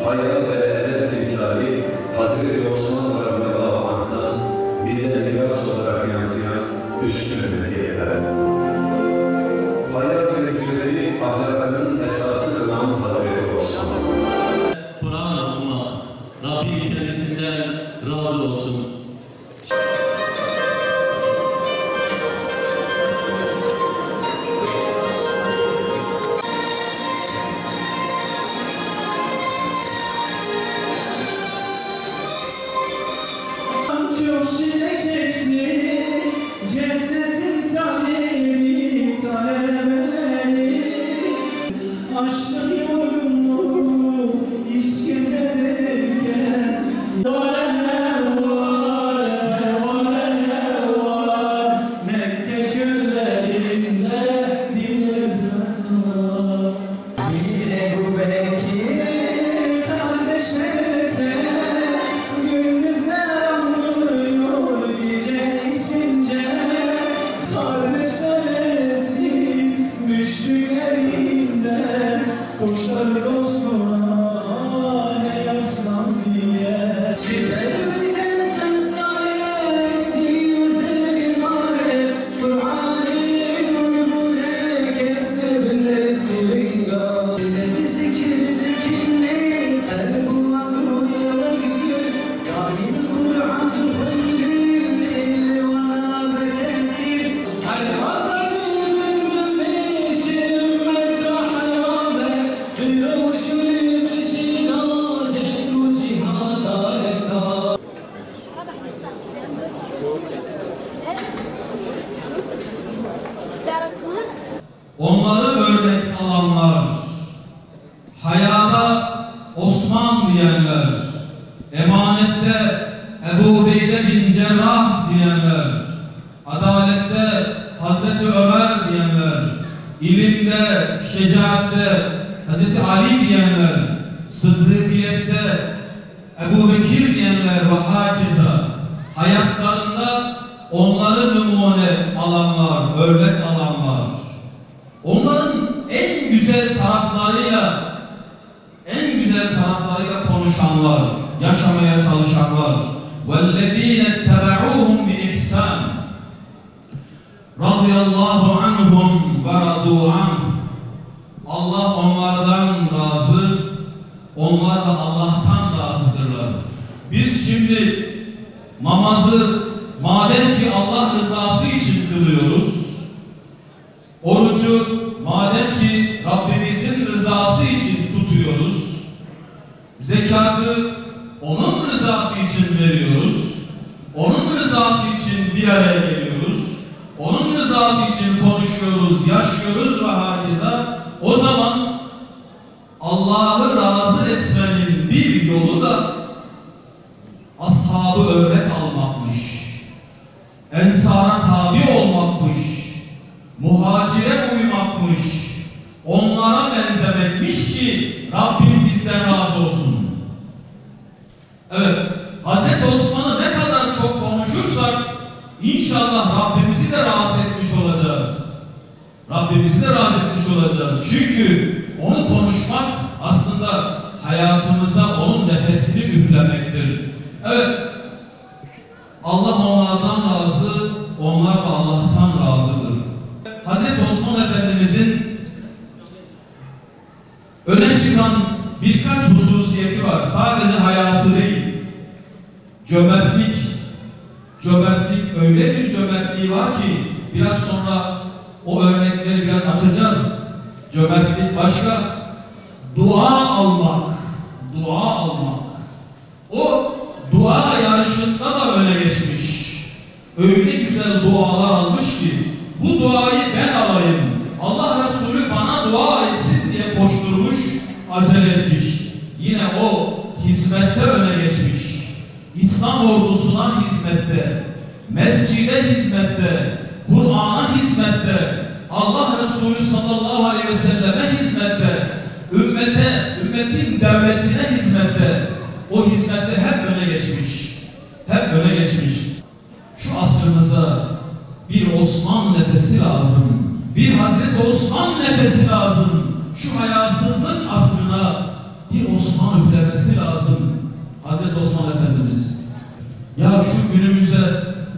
hayal ve edep timsali Hazreti Osman radıyallahu anh'tan bize miras olarak yansıyan üstün meziyetler. Hayat ve hikmeti ahlakının esası kılan Hazreti Osman. Kur'an okumak, Rabbim kendisinden razı olsun. Çok çile çekti, cennetin talebi, talebeli. Açlık yorgunluğu, işkence derken. Mekke çöllerinde bir ezan var. Bir Ebu Bekir, kardeşlerle gündüzler anlıyor geceysince. Kardeşler esir, müşriklerinde koşar dostuna ne yapsam diye. Onları örnek alanlar, hayada Osman diyenler, emanette Ebu Ubeyde bin Cerrah diyenler, adalette Hazreti Ömer diyenler, ilimde, şecaatte Hazreti Ali diyenler, sıddıkiyette Ebu Bekir diyenler ve hakeza hayatlarında onları numune alanlar, örnek alanlar. Onların en güzel taraflarıyla konuşanlar, yaşamaya çalışanlar. وَالَّذ۪ينَ اتَّبَعُوهُمْ بِإِحْسَانٍ رَضِيَ اللّٰهُ عَنْهُمْ وَرَضُوا عَنْهُ. Allah onlardan razı, onlar da Allah'tan razıdırlar. Biz şimdi namazı madem ki Allah rızası için kılıyoruz, orucu madem ki Rabbimizin rızası için tutuyoruz, zekatı onun rızası için veriyoruz, onun rızası için bir araya geliyoruz, onun rızası için konuşuyoruz, yaşıyoruz ve hakeza, o zaman Allah'ı razı etmenin bir yolu da ashabı örnek almakmış, ensara tabi olmakmış, muhacire uymakmış, onlara benzemekmiş ki Rabbim bizden razı olsun. Evet, Hazreti Osman'ı ne kadar çok konuşursak inşallah Rabbimizi de razı etmiş olacağız. Rabbimizi de razı etmiş olacağız. Çünkü onu konuşmak aslında hayatımıza onun nefesini üflemektir. Evet, Allah onlardan razı, onlar da Allah'tan razıdır. Hazreti Osman Efendimizin öne çıkan birkaç hususiyeti var. Sadece hayası değil. Cömertlik. Cömertlik, öyle bir cömertliği var ki biraz sonra o örnekleri biraz açacağız. Cömertlik başka. Dua almak. Dua almak. O dua yarışında da öne geçmiş. Öyle güzel dualar almış ki bu duayı ben alayım, Allah Resulü bana dua etsin diye koşturmuş, acele etmiş. Yine o hizmette öne geçmiş. İslam ordusuna hizmette, mescide hizmette, Kur'an'a hizmette, Allah Resulü sallallahu aleyhi ve selleme hizmette, ümmete ümmetin devletine hizmette, o hizmette hep öne geçmiş. Hep öne geçmiş. Şu asrımıza bir Osman nefesi lazım. Bir Hazreti Osman nefesi lazım. Şu hayasızlık asrına bir Osman üflemesi lazım. Hazreti Osman Efendimiz. Ya şu günümüze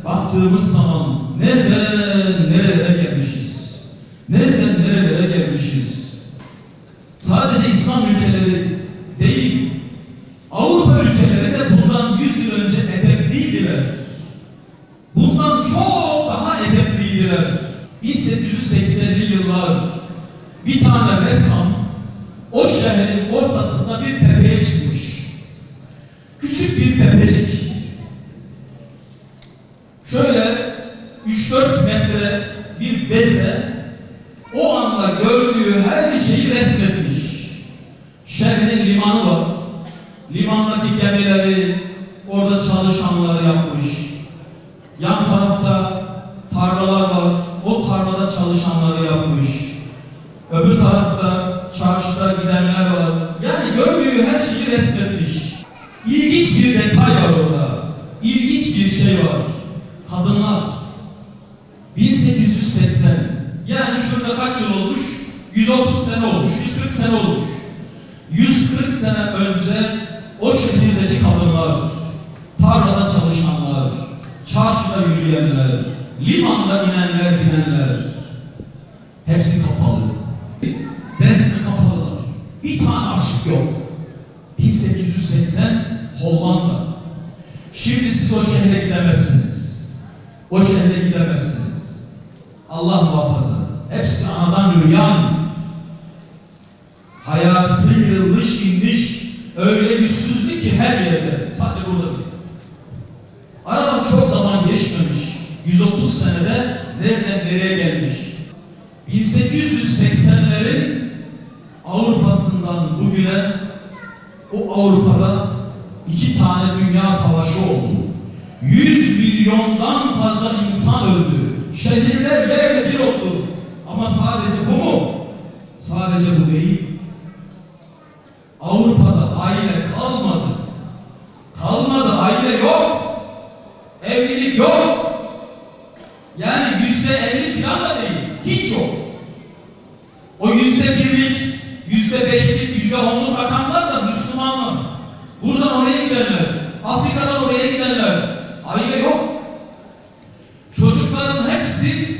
baktığımız zaman nereden nerelere gelmişiz? Nereden nerelere gelmişiz? Sadece İslam ülkeleri değil, Avrupa ülkeleri de bundan 100 yıl önce edepliydiler. Bundan çok daha edepliydiler. 1880'li yıllar bir tane ressam o şehrin ortasında bir tepeye çıkmış. Küçük bir tepecik. Şöyle 3-4 metre bir beze o anda gördüğü her şeyi resmetmiş. Şehrin limanı var. Limandaki gemileri, orada çalışanları yapmış. Yan tarafta tarlalar var. O tarlada çalışanları yapmış. Öbür tarafta çarşıda gidenler var. Yani gördüğü her şeyi resmetmiş. İlginç bir detay var orada. İlginç bir şey var. Kadınlar. 1880. Yani şurada kaç yıl olmuş? 130 sene olmuş, 140 sene olmuş. 140 sene önce o şehirdeki kadınlar, tarlada çalışanlar, çarşıda yürüyenler, limanda inenler, binenler hepsi kapalı. Resmi kapalılar. Bir tane açık yok. 1880 Hollanda. Şimdi siz o şehre gidemezsiniz. O şehre gidemezsiniz. Allah muhafaza. Hepsi anadan yürüyen. Hayası yırılmış, inmiş. Öyle yüzsüzlük ki her yerde. Sadece burada değil. Aradan çok zaman geçmemiş. 130 senede nereden nereye gelmiş. 1880'lerin Avrupa'sından bugüne o Avrupa'da 2 tane dünya savaşı oldu. 100 milyondan fazla insan öldü. Şehirler yerle bir oldu. Ama sadece bu mu? Sadece bu değil. Avrupa'da aile kalmadı. Kalmadı, aile yok. Evlilik yok. Yani %50 falan da değil. Hiç yok. O %1'lik, %5'lik, %10'luk rakamlar da Müslümanlar. Buradan oraya gidenler, Afrika'dan oraya gidenler. Aile yok. Çocukların hepsi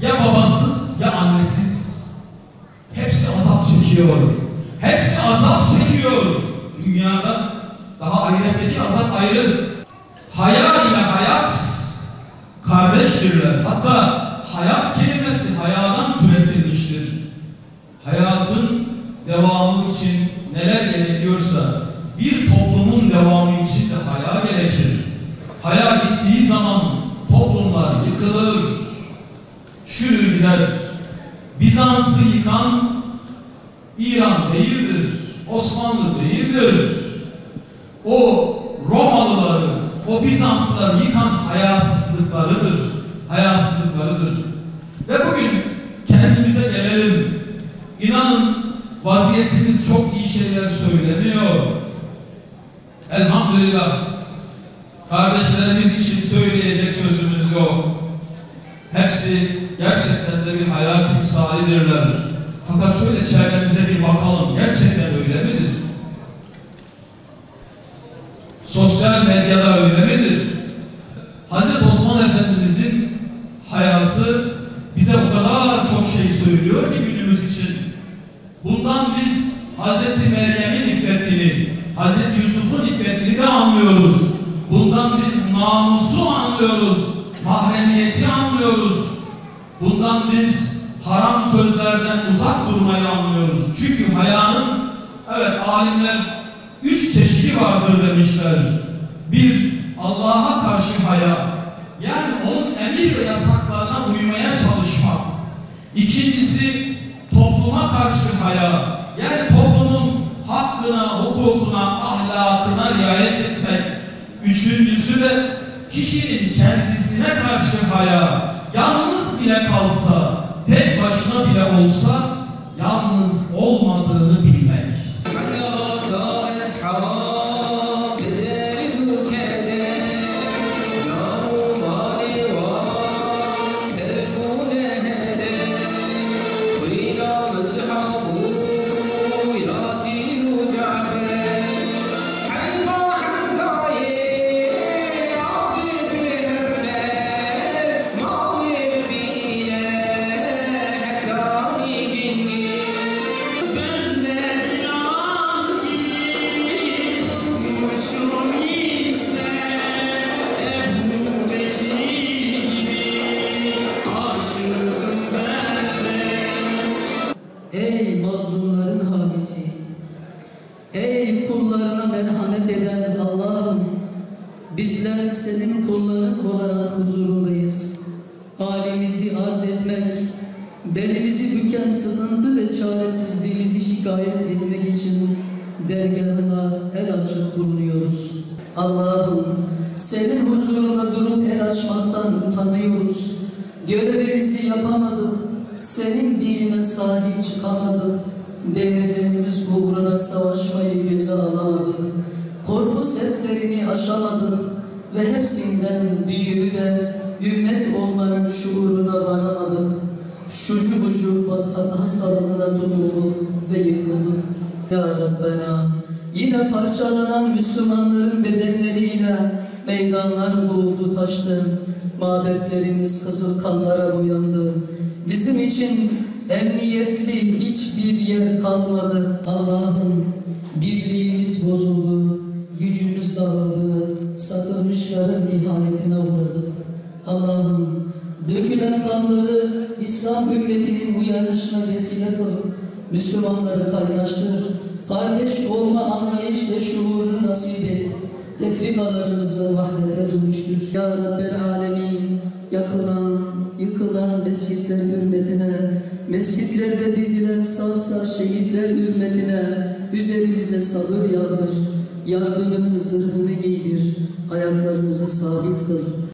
ya babasız ya annesiz. Hepsi azap çekiyor. Hepsi azap çekiyor. Dünyada daha ahiretteki azap ayrı. Haya ile hayat kardeştirler. Hatta hayat kelimesi hayadan türetilmiştir. Hayatın devamı için neler gerekiyorsa bir toplumun devamı için de haya gerekir. Haya gittiği zaman toplumlar yıkılır, çürür gider. Bizans'ı yıkan İran değildir, Osmanlı değildir. O Romalıları, o Bizanslıları yıkan hayasızlıklarıdır. Hayasızlıklarıdır. Ve bugün kendimize gelelim. İnanın vaziyetimiz çok iyi şeyler söylemiyor. Elhamdülillah. Kardeşlerimiz için söyleyecek sözümüz yok. Hepsi gerçekten de bir hayat timsalidirler. Fakat şöyle çevremize bir bakalım. Gerçekten öyle midir? Sosyal medyada öyle midir? Hazreti Osman Efendimizin hayası bize o kadar çok şey söylüyor ki günümüz için. Bundan biz Hazreti Meryem'in iffetini, Hazreti Yusuf'un iffetini de anlıyoruz. Bundan biz namusu anlıyoruz, mahremiyeti anlıyoruz. Bundan biz haram sözlerden uzak durmayı anlıyoruz. Çünkü hayanın, evet alimler 3 çeşidi vardır demişler. Bir, Allah'a karşı haya. Yani onun emir ve yasaklarına uymaya çalışmak. İkincisi, topluma karşı haya. Yani toplumun hakkına, hukukuna, ahlakına riayet etmek. Üçüncüsü de kişinin kendisine karşı haya. Yalnız bile kalsa, tek başına bile olsa yalnız olmadığını bilmek. Ey kullarına merhamet eden Allah'ım, bizler senin kulların olarak huzurundayız. Halimizi arz etmek, belimizi büken sıkıntı ve çaresizliğimizi şikayet etmek için dergahına el açıp bulunuyoruz. Allah'ım, senin huzurunda durup el açmaktan utanıyoruz. Görevimizi yapamadık, senin dinine sahip çıkamadık. Değerlerimiz uğruna savaşmayı göze alamadık. Korku setlerini aşamadık ve hepsinden büyüğü de ümmet olmanın şuuruna varamadık. Şucu bucu hastalığına tutulduk ve yıkıldık. Ya Rabbena, yine parçalanan Müslümanların bedenleriyle meydanlar doldu taştı. Mabetlerimiz kızıl kanlara boyandı. Bizim için emniyetli hiçbir yer kalmadı. Allah'ım, birliğimiz bozuldu, gücümüz dağıldı, satılmışların ihanetine uğradık. Allah'ım, dökülen kanları İslam ümmetinin uyanışına vesile kıl, Müslümanları kaynaştır, kardeş olma anlayış ve şuuru nasip et, tefrikalarımızı vahdete dönüştür. Ya Rabbel Alemin, yakılan, yıkılan mescitler hürmetine, mescitlerde dizilen savsa şehitler hürmetine üzerimize sabır yağdır, yardımının zırhını giydir, ayaklarımızı sabit kıl.